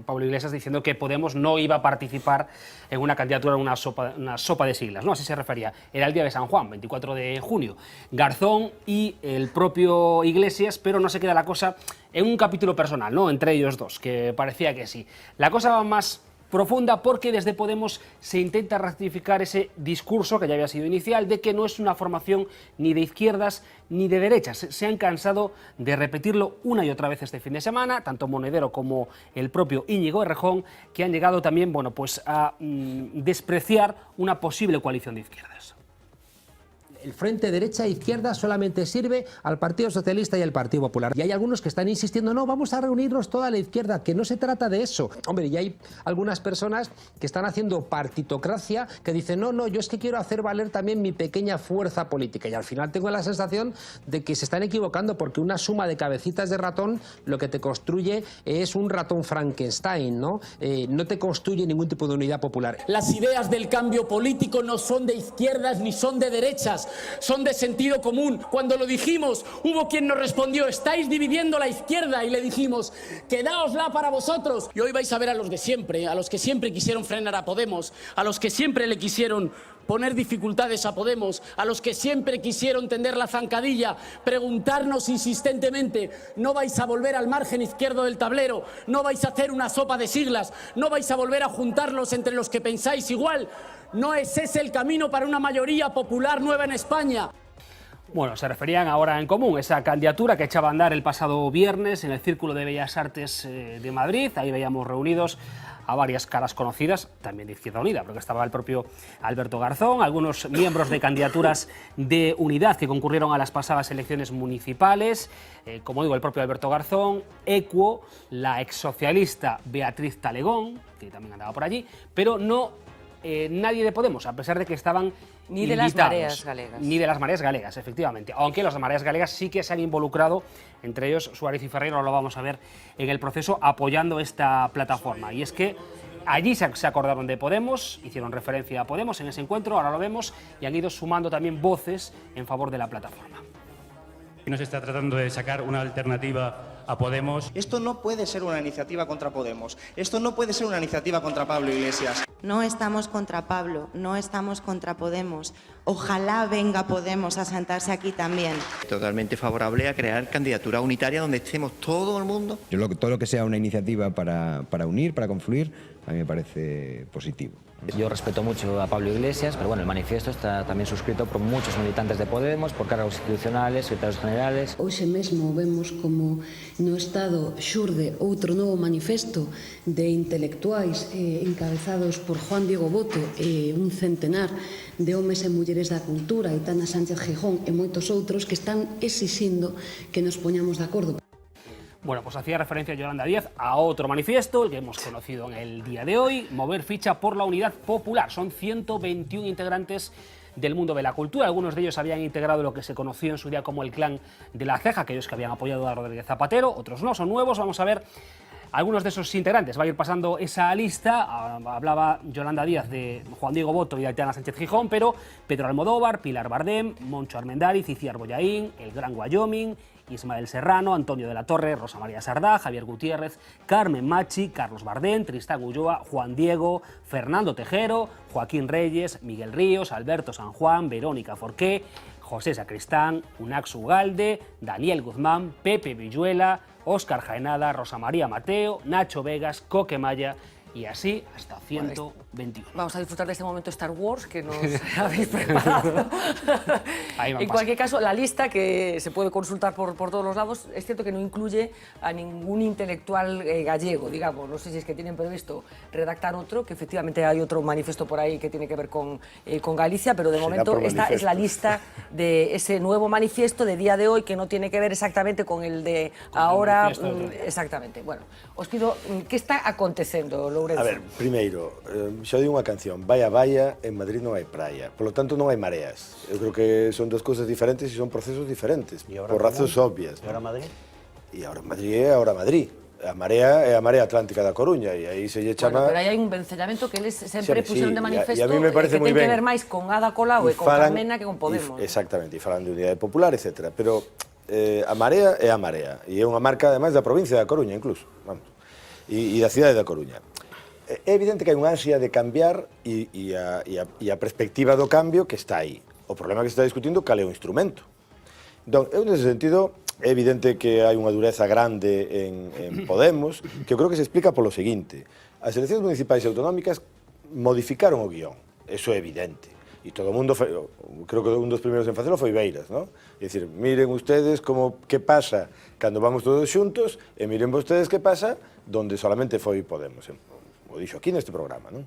Pablo Iglesias diciendo que Podemos no iba a participar en una candidatura, en una sopa de siglas, ¿no? Así se refería. Era el día de San Juan, 24 de junio. Garzón y el propio Iglesias, pero no se queda la cosa en un capítulo personal, ¿no? Entre ellos dos, que parecía que sí. La cosa va más profunda porque desde Podemos se intenta rectificar ese discurso que ya había sido inicial de que no es una formación ni de izquierdas ni de derechas. Se han cansado de repetirlo una y otra vez este fin de semana, tanto Monedero como el propio Íñigo Errejón, que han llegado también, bueno, pues a despreciar una posible coalición de izquierdas. El frente derecha e izquierda solamente sirve al Partido Socialista y al Partido Popular. Y hay algunos que están insistiendo, no, vamos a reunirnos toda la izquierda, que no se trata de eso. Hombre, y hay algunas personas que están haciendo partitocracia, que dicen, no, yo es que quiero hacer valer también mi pequeña fuerza política. Y al final tengo la sensación de que se están equivocando, porque una suma de cabecitas de ratón lo que te construye es un ratón Frankenstein, ¿no? No te construye ningún tipo de unidad popular. Las ideas del cambio político no son de izquierdas ni son de derechas. Son de sentido común. Cuando lo dijimos, hubo quien nos respondió, estáis dividiendo la izquierda, y le dijimos, quedáosla para vosotros. Y hoy vais a ver a los de siempre, a los que siempre quisieron frenar a Podemos, a los que siempre le quisieron poner dificultades a Podemos, a los que siempre quisieron tender la zancadilla, preguntarnos insistentemente, no vais a volver al margen izquierdo del tablero, no vais a hacer una sopa de siglas, no vais a volver a juntarlos entre los que pensáis igual. No es ese el camino para una mayoría popular nueva en España. Bueno, se referían ahora en común, esa candidatura que echaba a andar el pasado viernes en el Círculo de Bellas Artes de Madrid. Ahí veíamos reunidos a varias caras conocidas, también de Izquierda Unida, porque estaba el propio Alberto Garzón, algunos miembros de candidaturas de unidad que concurrieron a las pasadas elecciones municipales, como digo, el propio Alberto Garzón, Equo, la exsocialista Beatriz Talegón, que también andaba por allí, pero no nadie de Podemos, a pesar de que estaban ni de las mareas galegas. Ni de las mareas galegas, efectivamente. Aunque las mareas galegas sí que se han involucrado, entre ellos Suárez y Ferreiro, lo vamos a ver en el proceso, apoyando esta plataforma. Y es que allí se acordaron de Podemos, hicieron referencia a Podemos en ese encuentro, ahora lo vemos, y han ido sumando también voces en favor de la plataforma. No se está tratando de sacar una alternativa a Podemos. Esto no puede ser una iniciativa contra Podemos. Esto no puede ser una iniciativa contra Pablo Iglesias. No estamos contra Pablo, no estamos contra Podemos. Ojalá venga Podemos a sentarse aquí también. Totalmente favorable a crear candidatura unitaria donde estemos todo el mundo. Todo lo que sea una iniciativa para unir, para confluir, a mí me parece positivo. Yo respeto mucho a Pablo Iglesias, pero bueno, el manifiesto está tamén suscrito por muchos militantes de Podemos, por cargos institucionales, secretarios generales. Hoxe mesmo vemos como no Estado xurde outro novo manifesto de intelectuais encabezados por Juan Diego Boto e un centenar de homes e mulleres da cultura, Aitana Sánchez Gijón e moitos outros que están exixindo que nos poñamos de acordo. Bueno, pues hacía referencia Yolanda Díaz a otro manifiesto, el que hemos conocido en el día de hoy, Mover ficha por la unidad popular. Son 121 integrantes del mundo de la cultura. Algunos de ellos habían integrado lo que se conoció en su día como el clan de la ceja, aquellos que habían apoyado a Rodríguez Zapatero, otros no, son nuevos. Vamos a ver algunos de esos integrantes. Va a ir pasando esa lista. Hablaba Yolanda Díaz de Juan Diego Boto y de Aitana Sánchez Gijón, pero Pedro Almodóvar, Pilar Bardem, Moncho Armendáriz, Iciar Bollaín, El Gran Wyoming, Ismael Serrano, Antonio de la Torre, Rosa María Sardá, Javier Gutiérrez, Carmen Machi, Carlos Bardén, Tristán Ulloa, Juan Diego, Fernando Tejero, Joaquín Reyes, Miguel Ríos, Alberto San Juan, Verónica Forqué, José Sacristán, Unax Ugalde, Daniel Guzmán, Pepe Villuela, Óscar Jaenada, Rosa María Mateo, Nacho Vegas, Coque Maya y así hasta 121. Vamos a disfrutar de este momento Star Wars que nos habéis preparado. En cualquier caso, la lista que se puede consultar por todos los lados, es cierto que no incluye a ningún intelectual gallego, digamos. No sé si es que tienen previsto redactar otro, que efectivamente hay otro manifiesto por ahí que tiene que ver con Galicia, pero de momento esta es la lista de ese nuevo manifiesto de día de hoy, que no tiene que ver exactamente con el de ahora. Exactamente. Bueno, os pido, ¿qué está acontecendo, Lourenço? A ver, primeiro, xa digo unha canción, vai a baia, en Madrid non hai praia, por lo tanto non hai mareas. Eu creo que son dos cousas diferentes e son procesos diferentes, por razóns obvias. E agora Madrid? E agora Madrid é agora Madrid. A marea é a Marea Atlántica da Coruña e aí se lle chama... Bueno, pero aí hai un vencellamento que eles sempre puxeron de manifesto e a mí me parece que ten moi ben. que ver máis con Ada Colau e con Carmena que con Podemos. Exactamente, e falan de unidade popular, etc. Pero a marea é a marea e é unha marca, ademais, da provincia da Coruña, incluso, vamos, e da cidade da Coruña. É evidente que hai unha ansia de cambiar e a perspectiva do cambio que está aí. O problema que se está discutindo cal é o instrumento. Entón, eu nese sentido, é evidente que hai unha dureza grande en Podemos, que eu creo que se explica polo seguinte. As eleccións municipais e autonómicas modificaron o guión, eso é evidente. E todo o mundo, creo que un dos primeiros en facelo foi Beiras, non? É dicir, miren ustedes que pasa cando vamos todos xuntos e miren vostedes que pasa donde solamente foi Podemos. O dixo aquí neste programa, non?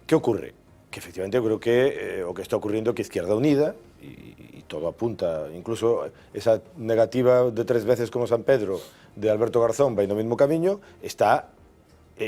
Que ocorre? Que efectivamente eu creo que o que está ocurrindo é que Izquierda Unida, e todo apunta, incluso esa negativa de 3 veces como San Pedro de Alberto Garzón vai no mesmo camiño,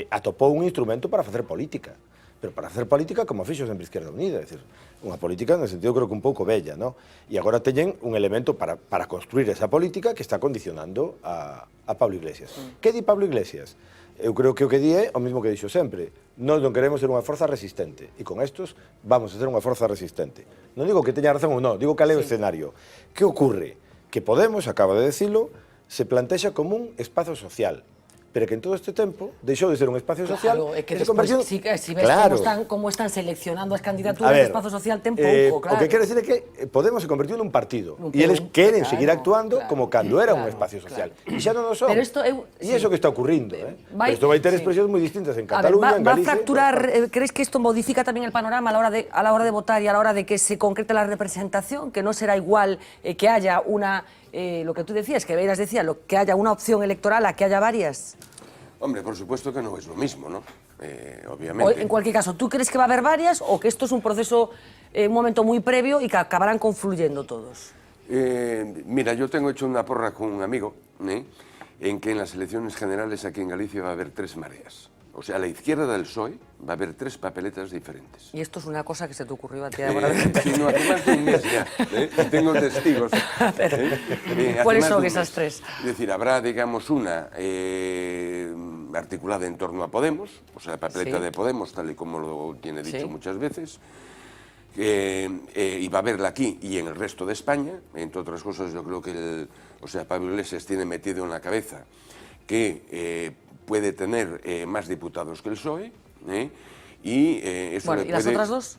atopou un instrumento para facer política. Pero para facer política como fixo sempre Izquierda Unida, é dicir, unha política no sentido creo que un pouco bella, non? E agora teñen un elemento para construir esa política que está condicionando a Pablo Iglesias. Que di Pablo Iglesias? Eu creo que o que di é o mesmo que dixo sempre. Nós non queremos ser unha forza resistente e con estos vamos a ser unha forza resistente. Non digo que teña razón ou non, digo cal é o escenario. Que ocorre? Que Podemos, acaba de decirlo, se plantexa como un espazo social. pero que en todo este tempo deixou de ser un espacio social Claro, é que e se despois, convertiu... si ves como están seleccionando as candidaturas do espazo social, ten pouco, claro. O que quere decir é que Podemos se convertiu nun partido e eles queren seguir actuando como cando era un espacio social. E xa non o son. Pero isto E iso que está ocurrindo. Isto vai ter expresións moi distintas en Cataluña, en Galicia... ¿Va a fracturar, crees que esto modifica también el panorama a la hora de votar y a la hora de que se concrete la representación? Que no será igual que haya una, lo que tú decías, que Beiras decía, que haya una opción electoral a que haya varias. Hombre, por supuesto que no es lo mismo, ¿no? Obviamente. En cualquier caso, ¿tú crees que va a haber varias o que esto es un proceso, un momento muy previo y que acabarán confluyendo todos? Mira, yo tengo hecho una porra con un amigo, en que en las elecciones generales aquí en Galicia va a haber 3 mareas. O sea, a la izquierda del PSOE va a haber 3 papeletas diferentes. Y esto es una cosa que se te ocurrió a ti. Sí, no, hace más de un mes ya. Tengo testigos. ¿Cuáles son esas 3? Es decir, habrá, digamos, una articulada en torno a Podemos, o sea, la papeleta de Podemos, tal y como lo tiene dicho muchas veces, y va a haberla aquí y en el resto de España. Entre otras cosas, yo creo que Pablo Iglesias tiene metido en la cabeza que puede tener más diputados que el PSOE, y eso bueno, le ¿y puede, las otras 2?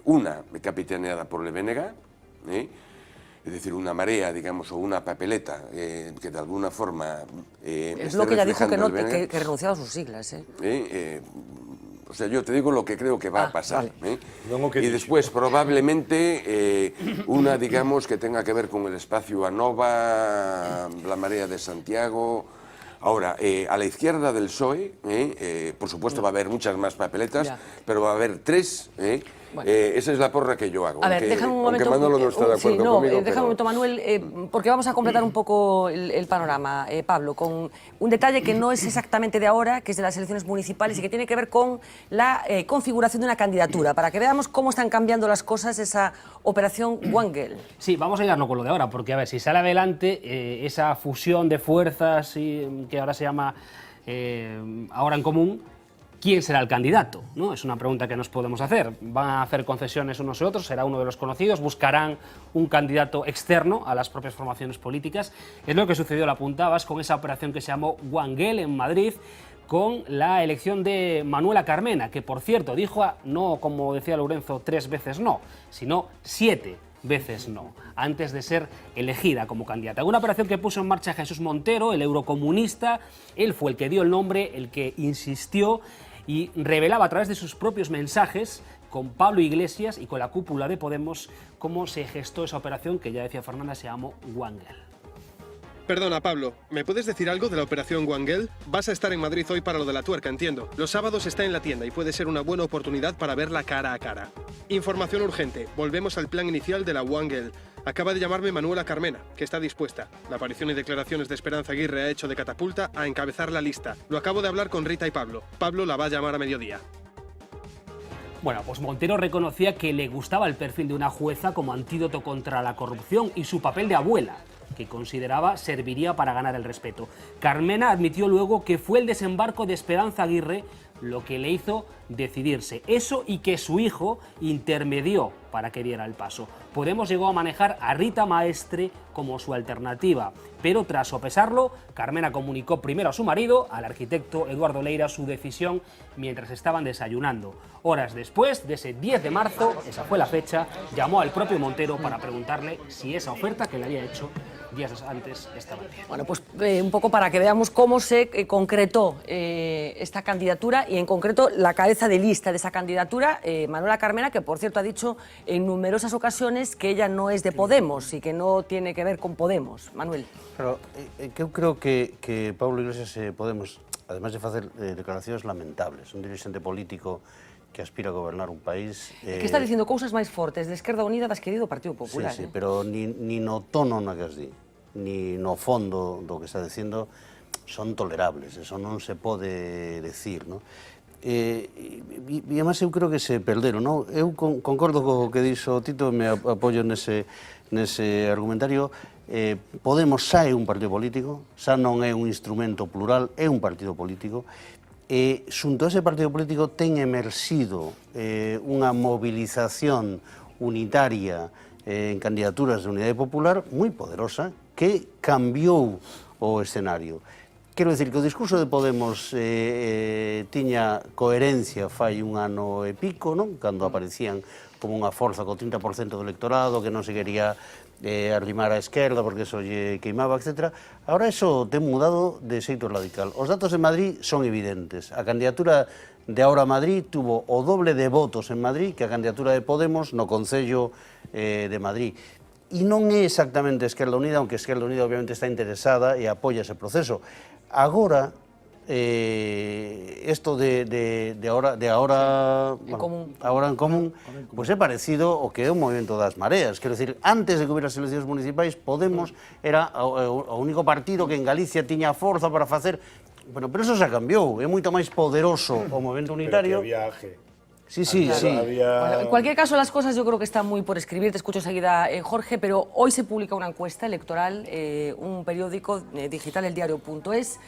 Una capitaneada por el BNG, es decir, una marea, digamos, o una papeleta que de alguna forma... es lo que ya dijo que renunciaba a sus siglas. O sea, yo te digo lo que creo que va a pasar. Vale. Y después, probablemente, una, digamos, que tenga que ver con el espacio ANOVA, la marea de Santiago... Ahora, a la izquierda del PSOE, por supuesto va a haber muchas más papeletas, pero va a haber 3. Bueno. Esa es la porra que yo hago. A ver, déjame un momento. Aunque Manolo no está de acuerdo conmigo. Déjame un momento, Manuel, porque vamos a completar un poco el panorama, Pablo, con un detalle que no es exactamente de ahora, que es de las elecciones municipales y que tiene que ver con la configuración de una candidatura, para que veamos cómo están cambiando las cosas esa operación Wangel. Sí, vamos a llegarlo con lo de ahora, porque a ver, si sale adelante esa fusión de fuerzas que ahora se llama Ahora en Común, ¿quién será el candidato? ¿No? Es una pregunta que nos podemos hacer. ¿Van a hacer concesiones unos y otros? ¿Será uno de los conocidos? ¿Buscarán un candidato externo a las propias formaciones políticas? Es lo que sucedió, lo apuntabas, con esa operación que se llamó Wangel en Madrid, con la elección de Manuela Carmena, que por cierto dijo, no como decía Lorenzo, 3 veces no, sino 7 veces no, antes de ser elegida como candidata. Una operación que puso en marcha Jesús Montero, el eurocomunista. Él fue el que dio el nombre, el que insistió y revelaba a través de sus propios mensajes con Pablo Iglesias y con la cúpula de Podemos cómo se gestó esa operación que ya decía Fernanda se llamó Wangel. Perdona, Pablo, ¿me puedes decir algo de la operación Wangel? Vas a estar en Madrid hoy para lo de la tuerca, entiendo. Los sábados está en la tienda y puede ser una buena oportunidad para verla cara a cara. Información urgente, volvemos al plan inicial de la Wangel. Acaba de llamarme Manuela Carmena, que está dispuesta. La aparición y declaraciones de Esperanza Aguirre ha hecho de catapulta a encabezar la lista. Lo acabo de hablar con Rita y Pablo. Pablo la va a llamar a mediodía. Bueno, pues Montero reconocía que le gustaba el perfil de una jueza como antídoto contra la corrupción y su papel de abuela, que consideraba serviría para ganar el respeto. Carmena admitió luego que fue el desembarco de Esperanza Aguirre lo que le hizo decidirse. Eso y que su hijo intermedió para que diera el paso. Podemos llegó a manejar a Rita Maestre como su alternativa, pero tras sopesarlo, Carmena comunicó primero a su marido, al arquitecto Eduardo Leira, su decisión mientras estaban desayunando. Horas después de ese 10 de marzo, esa fue la fecha, llamó al propio Montero para preguntarle si esa oferta que le había hecho días antes estaba bien. Bueno, pues un poco para que veamos cómo se concretó esta candidatura y en concreto la cabeza de lista de esa candidatura, Manuela Carmena, que por cierto ha dicho en numerosas ocasiones que ella no es de Podemos y que no tiene que ver con Podemos. Manuel. Pero eu creo que Pablo Iglesias Podemos, además de facer declaracións lamentables, un dirigente político que aspira a gobernar un país... que está dicindo cousas máis fortes de Esquerda Unida das que di do Partido Popular. Sí, pero ni no tono na que as di, ni no fondo do que está dicindo son tolerables, eso non se pode decir, non? E además eu creo que se perderon, non? Eu concordo co que dixo Tito, me apoio nese argumentario. Podemos xa é un partido político, xa non é un instrumento plural, é un partido político, e xunto a ese partido político ten emerxido unha movilización unitaria en candidaturas de Unidade Popular moi poderosa que cambiou o escenario. Quero dicir que o discurso de Podemos tiña coherencia fai un ano e pico, non? Cando aparecían como unha forza co 30% do electorado, que non se quería arrimar á esquerda porque eso lle queimaba, etc. Ahora eso ten mudado de xeito radical. Os datos en Madrid son evidentes. A candidatura de Ahora Madrid tuvo o doble de votos en Madrid que a candidatura de Podemos no Concello de Madrid. E non é exactamente Esquerda Unida, aunque Esquerda Unida obviamente está interesada e apoia ese proceso. Agora, esto de ahora en común, pues é parecido ao que é o movimento das mareas. Quero dicir, antes de que hubiera as eleccións municipais, Podemos era o único partido que en Galicia tiña forza para facer. Bueno, pero eso xa cambiou, é moito máis poderoso o movimento unitario. Pero que había Sí. Bueno, en cualquier caso, las cosas yo creo que están muy por escribir. Te escucho enseguida, Jorge, pero hoy se publica una encuesta electoral, un periódico digital, el diario.es,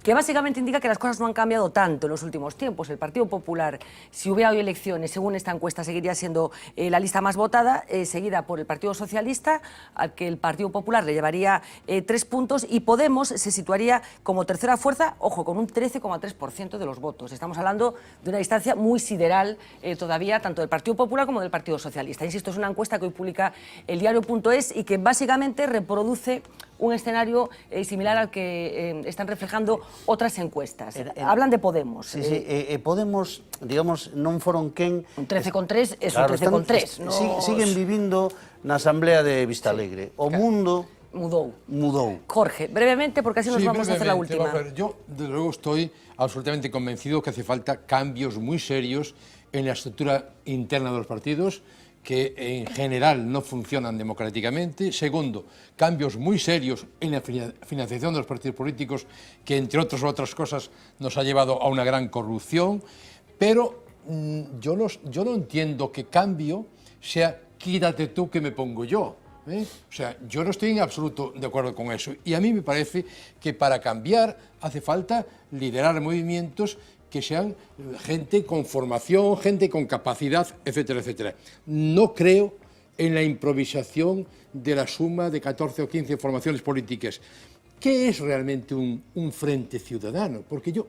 que básicamente indica que las cosas no han cambiado tanto en los últimos tiempos. El Partido Popular, si hubiera hoy elecciones, según esta encuesta, seguiría siendo la lista más votada, seguida por el Partido Socialista, al que el Partido Popular le llevaría 3 puntos, y Podemos se situaría como tercera fuerza, ojo, con un 13,3% de los votos. Estamos hablando de una distancia muy sideral todavía, tanto del Partido Popular como del Partido Socialista. Insisto, es una encuesta que hoy publica el diario.es y que básicamente reproduce un escenario similar al que están reflejando otras encuestas. Hablan de Podemos. Sí. Podemos, digamos, non foron quen... Un 13,3 es un 13,3. Siguen vivindo na Asamblea de Vistalegre. O mundo... Mudou. Jorge, brevemente, porque así nos vamos a hacer la última. Yo, desde luego, estoy absolutamente convencido que hace falta cambios muy serios en la estructura interna de los partidos, que en general no funcionan democráticamente. Segundo, cambios muy serios en la financiación de los partidos políticos, que entre otras cosas nos ha llevado a una gran corrupción. Pero yo no entiendo que cambio sea quítate tú que me pongo yo. O sea, yo no estoy en absoluto de acuerdo con eso. Y a mí me parece que para cambiar hace falta liderar movimientos que sean gente con formación, gente con capacidad, etcétera, etcétera. No creo en la improvisación de la suma de 14 o 15 formaciones políticas. ¿Qué es realmente un frente ciudadano? Porque yo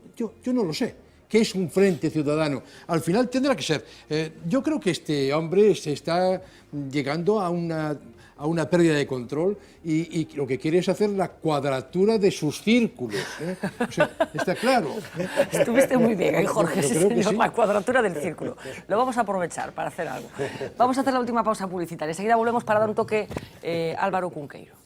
no lo sé. ¿Qué es un frente ciudadano? Al final tendrá que ser. Yo creo que este hombre se está llegando a una pérdida de control y lo que quiere es hacer la cuadratura de sus círculos. O sea, está claro. Estuviste muy bien, Jorge, sí, señor, sí. La cuadratura del círculo. Lo vamos a aprovechar para hacer algo. Vamos a hacer la última pausa publicitaria. Enseguida volvemos para dar un toque Álvaro Cunqueiro.